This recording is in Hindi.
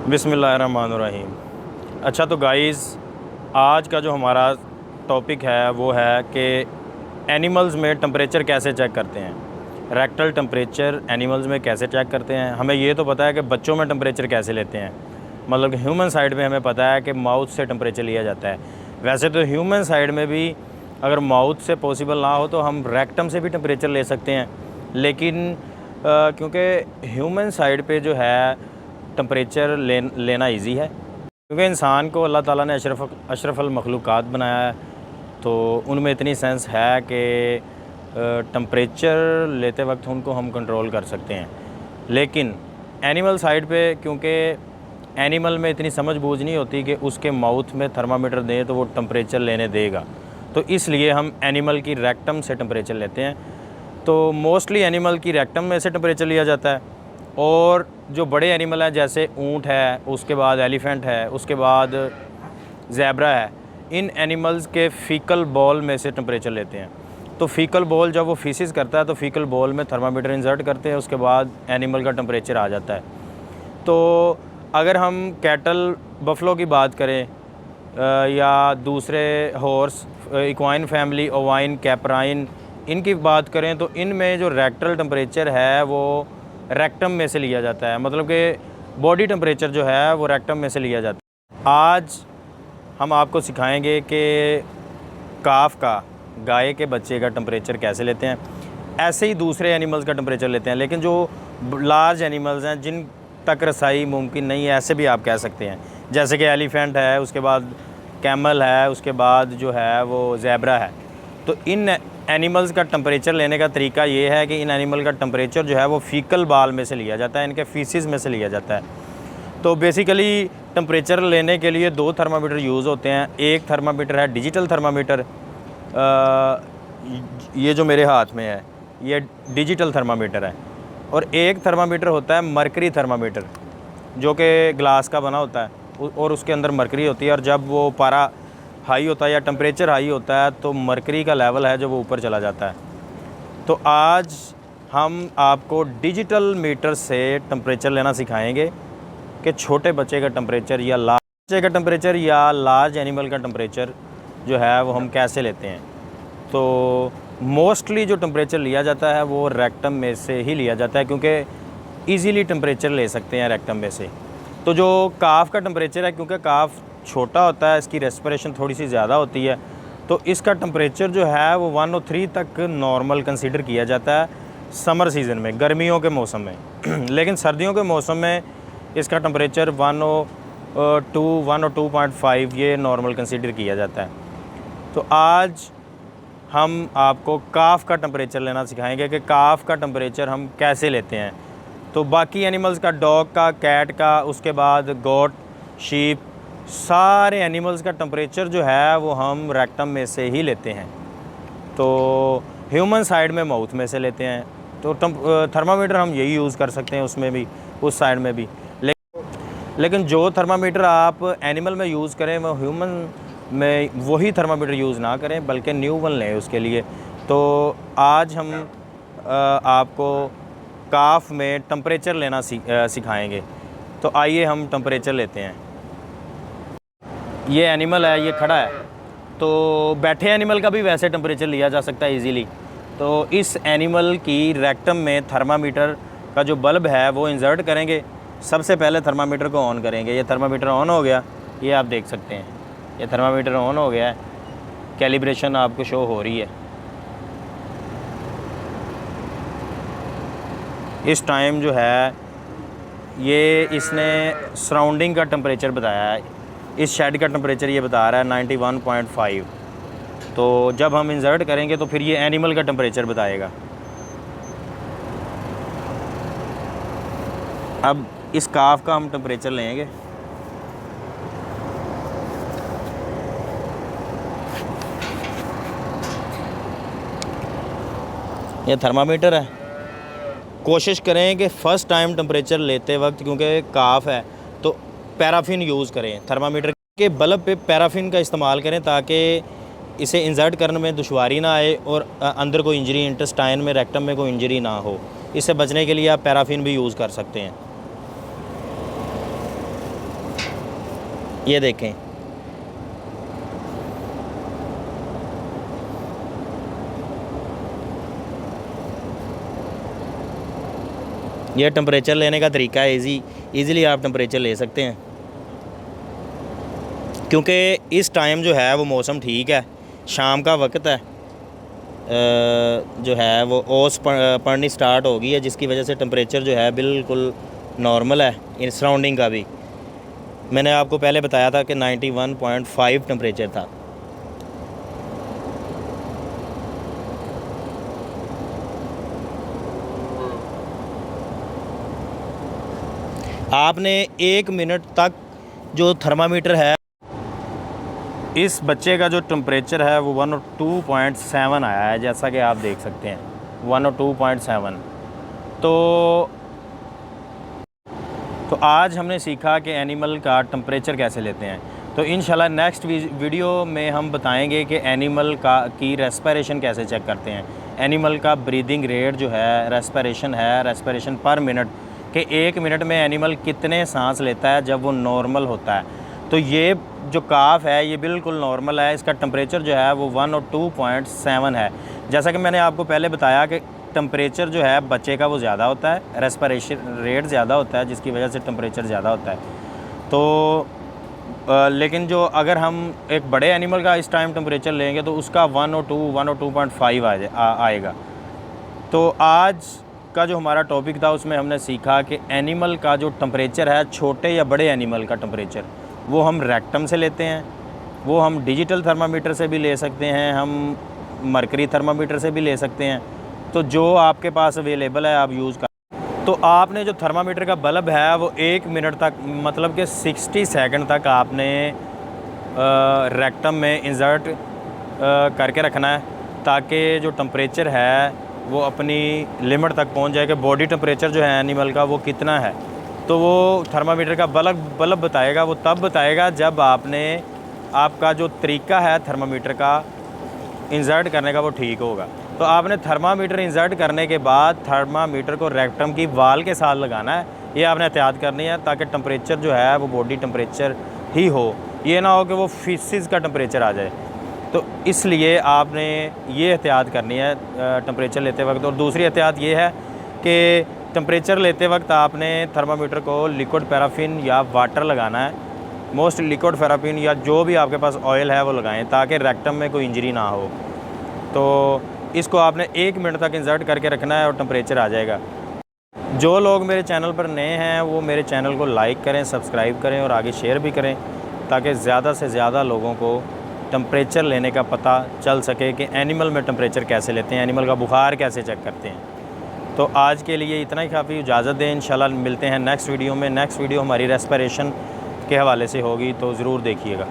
बिस्मिल्लाहिर्रहमानिर्रहीम। अच्छा तो गाइस, आज का जो हमारा टॉपिक है वो है कि एनिमल्स में टेम्परेचर कैसे चेक करते हैं। रेक्टल टेम्परेचर एनिमल्स में कैसे चेक करते हैं। हमें ये तो पता है कि बच्चों में टेम्परेचर कैसे लेते हैं, मतलब कि ह्यूमन साइड में हमें पता है कि माउथ से टेम्परेचर लिया जाता है। वैसे तो ह्यूमन साइड में भी अगर माउथ से पॉसिबल ना हो तो हम रेक्टम से भी टेम्परेचर ले सकते हैं, लेकिन क्योंकि ह्यूमन साइड पे जो है टेम्परेचर लेना इजी है, क्योंकि इंसान को अल्लाह ताला ने अशरफुल मखलूक़ात बनाया है, तो उनमें इतनी सेंस है कि टेम्परेचर लेते वक्त उनको हम कंट्रोल कर सकते हैं। लेकिन एनिमल साइड पे क्योंकि एनिमल में इतनी समझ बूझ नहीं होती कि उसके माउथ में थर्मामीटर दें तो वो टेम्परेचर लेने देगा, तो इसलिए हम एनिमल की रेक्टम से टेम्परेचर लेते हैं। तो मोस्टली एनिमल की रेक्टम में से टेम्परेचर लिया जाता है, और जो बड़े एनिमल हैं जैसे ऊँट है, उसके बाद एलिफेंट है, उसके बाद ज़ेब्रा है, इन एनिमल्स के फ़ीकल बॉल में से टेम्परेचर लेते हैं। तो फ़ीकल बॉल जब वो फीसिस करता है तो फ़ीकल बॉल में थर्मामीटर इंसर्ट करते हैं, उसके बाद एनिमल का टेम्परेचर आ जाता है। तो अगर हम कैटल बफलो की बात करें या दूसरे हॉर्स, इक्वाइन फैमिली, ओवाइन, कैपराइन, इनकी बात करें तो इनमें जो रेक्टल टेम्परेचर है वो रेक्टम में से लिया जाता है, मतलब कि बॉडी टेम्परेचर जो है वो रेक्टम में से लिया जाता है। आज हम आपको सिखाएंगे कि काफ का, गाय के बच्चे का टेम्परेचर कैसे लेते हैं। ऐसे ही दूसरे एनिमल्स का टेम्परेचर लेते हैं, लेकिन जो लार्ज एनिमल्स हैं जिन तक रसाई मुमकिन नहीं है, ऐसे भी आप कह सकते हैं, जैसे कि एलिफेंट है, उसके बाद कैमल है, उसके बाद जो है वो ज़ेब्रा है। तो इन एनिमल्स का टेम्परेचर लेने का तरीका ये है कि इन एनिमल का टेम्परेचर जो है वो फ़ीकल बाल में से लिया जाता है, इनके फीसिस में से लिया जाता है। तो बेसिकली टेम्परेचर लेने के लिए दो थर्मामीटर यूज़ होते हैं। एक थर्मामीटर है डिजिटल थर्मामीटर, ये जो मेरे हाथ में है ये डिजिटल थर्मामीटर है, और एक थर्मामीटर होता है मरकरी थर्मामीटर, जो कि ग्लास का बना होता है और उसके अंदर मरकरी होती है, और जब वो पारा हाई होता है या टेम्परेचर हाई होता है तो मरकरी का लेवल है जो वो ऊपर चला जाता है। तो आज हम आपको डिजिटल मीटर से टेम्परेचर लेना सिखाएंगे कि छोटे बच्चे का टेम्परेचर या लार्ज बच्चे का टेम्परेचर या लार्ज एनिमल का टेम्परेचर जो है वो हम कैसे लेते हैं। तो मोस्टली जो टेम्परेचर लिया जाता है वो रेक्टम में से ही लिया जाता है, क्योंकि ईज़िली टेम्परेचर ले सकते हैं रेक्टम में से। तो जो काफ का टेम्परेचर है, क्योंकि काफ छोटा होता है, इसकी रेस्पिरेशन थोड़ी सी ज़्यादा होती है, तो इसका टेम्परेचर जो है वो 103 तक नॉर्मल कंसीडर किया जाता है समर सीज़न में, गर्मियों के मौसम में। लेकिन सर्दियों के मौसम में इसका टेम्परेचर 102, 102.5 ये नॉर्मल कंसीडर किया जाता है। तो आज हम आपको काफ का टेम्परेचर लेना सिखाएंगे कि काफ का टेम्परेचर हम कैसे लेते हैं। तो बाकी एनिमल्स का, डॉग का, कैट का, उसके बाद गोट, शीप, सारे एनिमल्स का टेम्परेचर जो है वो हम रेक्टम में से ही लेते हैं। तो ह्यूमन साइड में माउथ में से लेते हैं। तो थर्मामीटर हम यही यूज़ कर सकते हैं, उसमें भी, उस साइड में भी। लेकिन जो थर्मामीटर आप एनिमल में यूज़ करें वो ह्यूमन में वही थर्मामीटर यूज़ ना करें, बल्कि न्यू वन लें उसके लिए। तो आज हम आपको काफ में टेम्परेचर लेना सिखाएंगे। तो आइए हम टेम्परेचर लेते हैं। ये एनिमल है, ये खड़ा है, तो बैठे एनिमल का भी वैसे टेम्परेचर लिया जा सकता है इजीली। तो इस एनिमल की रेक्टम में थर्मामीटर का जो बल्ब है वो इंसर्ट करेंगे। सबसे पहले थर्मामीटर को ऑन करेंगे। ये थर्मामीटर ऑन हो गया, ये आप देख सकते हैं, ये थर्मामीटर ऑन हो गया है, कैलिब्रेशन आपको शो हो रही है। इस टाइम जो है ये इसने सराउंडिंग का टेम्परेचर बताया है, इस शेड का टेम्परेचर ये बता रहा है 91.5। तो जब हम इंसर्ट करेंगे तो फिर ये एनिमल का टेम्परेचर बताएगा। अब इस काफ का हम टेम्परेचर लेंगे। ये थर्मामीटर है। कोशिश करें कि फ़र्स्ट टाइम टेम्परेचर लेते वक्त, क्योंकि काफ है, तो पैराफिन यूज़ करें। थर्मामीटर के बल्ब पे पैराफिन का इस्तेमाल करें ताकि इसे इंसर्ट करने में दुश्वारी ना आए और अंदर कोई इंजरी, इंटेस्टाइन में, रेक्टम में कोई इंजरी ना हो। इससे बचने के लिए आप पैराफिन भी यूज़ कर सकते हैं। ये देखें, ये टेम्परेचर लेने का तरीका है। ईज़िली आप टेम्परेचर ले सकते हैं, क्योंकि इस टाइम जो है वो मौसम ठीक है, शाम का वक्त है, जो है वो ओस पड़नी स्टार्ट हो गई है, जिसकी वजह से टेम्परेचर जो है बिल्कुल नॉर्मल है इन सराउंडिंग का भी। मैंने आपको पहले बताया था कि 91.5 टेम्परेचर था। आपने 1 मिनट तक जो थर्मामीटर है, इस बच्चे का जो टेम्परेचर है वो 102.7 आया है, जैसा कि आप देख सकते हैं 102.7। तो आज हमने सीखा कि एनिमल का टेम्परेचर कैसे लेते हैं। तो इंशाल्लाह नेक्स्ट वीडियो में हम बताएंगे कि एनिमल की रेस्पिरेशन कैसे चेक करते हैं। एनिमल का ब्रीदिंग रेट जो है, रेस्पिरेशन पर मिनट, कि 1 मिनट में एनिमल कितने सांस लेता है जब वो नॉर्मल होता है। तो ये जो काफ है ये बिल्कुल नॉर्मल है, इसका टेम्परेचर जो है वो 102.7 है। जैसा कि मैंने आपको पहले बताया कि टेम्परेचर जो है बच्चे का वो ज़्यादा होता है, रेस्पिरेशन रेट ज़्यादा होता है, जिसकी वजह से टेम्परेचर ज़्यादा होता है। तो लेकिन जो अगर हम एक बड़े एनिमल का इस टाइम टेम्परेचर लेंगे तो उसका 102.5 आएगा। तो आज का जो हमारा टॉपिक था उसमें हमने सीखा कि एनिमल का जो टेम्परेचर है, छोटे या बड़े एनिमल का टेम्परेचर, वो हम रेक्टम से लेते हैं, वो हम डिजिटल थर्मामीटर से भी ले सकते हैं, हम मरकरी थर्मामीटर से भी ले सकते हैं। तो जो आपके पास अवेलेबल है आप यूज़ कर। तो आपने जो थर्मामीटर का बल्ब है वो 1 मिनट तक, मतलब कि 60 सेकंड तक आपने रेक्टम में इंसर्ट करके रखना है, ताकि जो टेम्परेचर है वो अपनी लिमिट तक पहुंच जाए कि बॉडी टेम्परेचर जो है एनिमल का वो कितना है। तो वो थर्मामीटर का बल्ब बताएगा, वो तब बताएगा जब आपका जो तरीका है थर्मामीटर का इंसर्ट करने का वो ठीक होगा। तो आपने थर्मामीटर इंसर्ट करने के बाद थर्मामीटर को रेक्टम की वाल के साथ लगाना है। ये आपने एहतियात करनी है ताकि टेम्परेचर जो है वो बॉडी टेम्परेचर ही हो, ये ना हो कि वो फीसिस का टेम्परेचर आ जाए। तो इसलिए आपने ये एहतियात करनी है टेम्परेचर लेते वक्त। और दूसरी एहतियात ये है कि टेम्परेचर लेते वक्त आपने थर्मामीटर को लिक्विड पैराफिन या वाटर लगाना है। मोस्ट लिक्विड पैराफिन या जो भी आपके पास ऑयल है वो लगाएं, ताकि रेक्टम में कोई इंजरी ना हो। तो इसको आपने 1 मिनट तक इंसर्ट करके रखना है और टेम्परेचर आ जाएगा। जो लोग मेरे चैनल पर नए हैं वो मेरे चैनल को लाइक करें, सब्सक्राइब करें और आगे शेयर भी करें, ताकि ज़्यादा से ज़्यादा लोगों को टेम्परेचर लेने का पता चल सके कि एनिमल में टेम्परेचर कैसे लेते हैं, एनिमल का बुखार कैसे चेक करते हैं। तो आज के लिए इतना ही काफ़ी, इजाज़त दें। इंशाल्लाह मिलते हैं नेक्स्ट वीडियो में। नेक्स्ट वीडियो हमारी रेस्पिरेशन के हवाले से होगी, तो ज़रूर देखिएगा।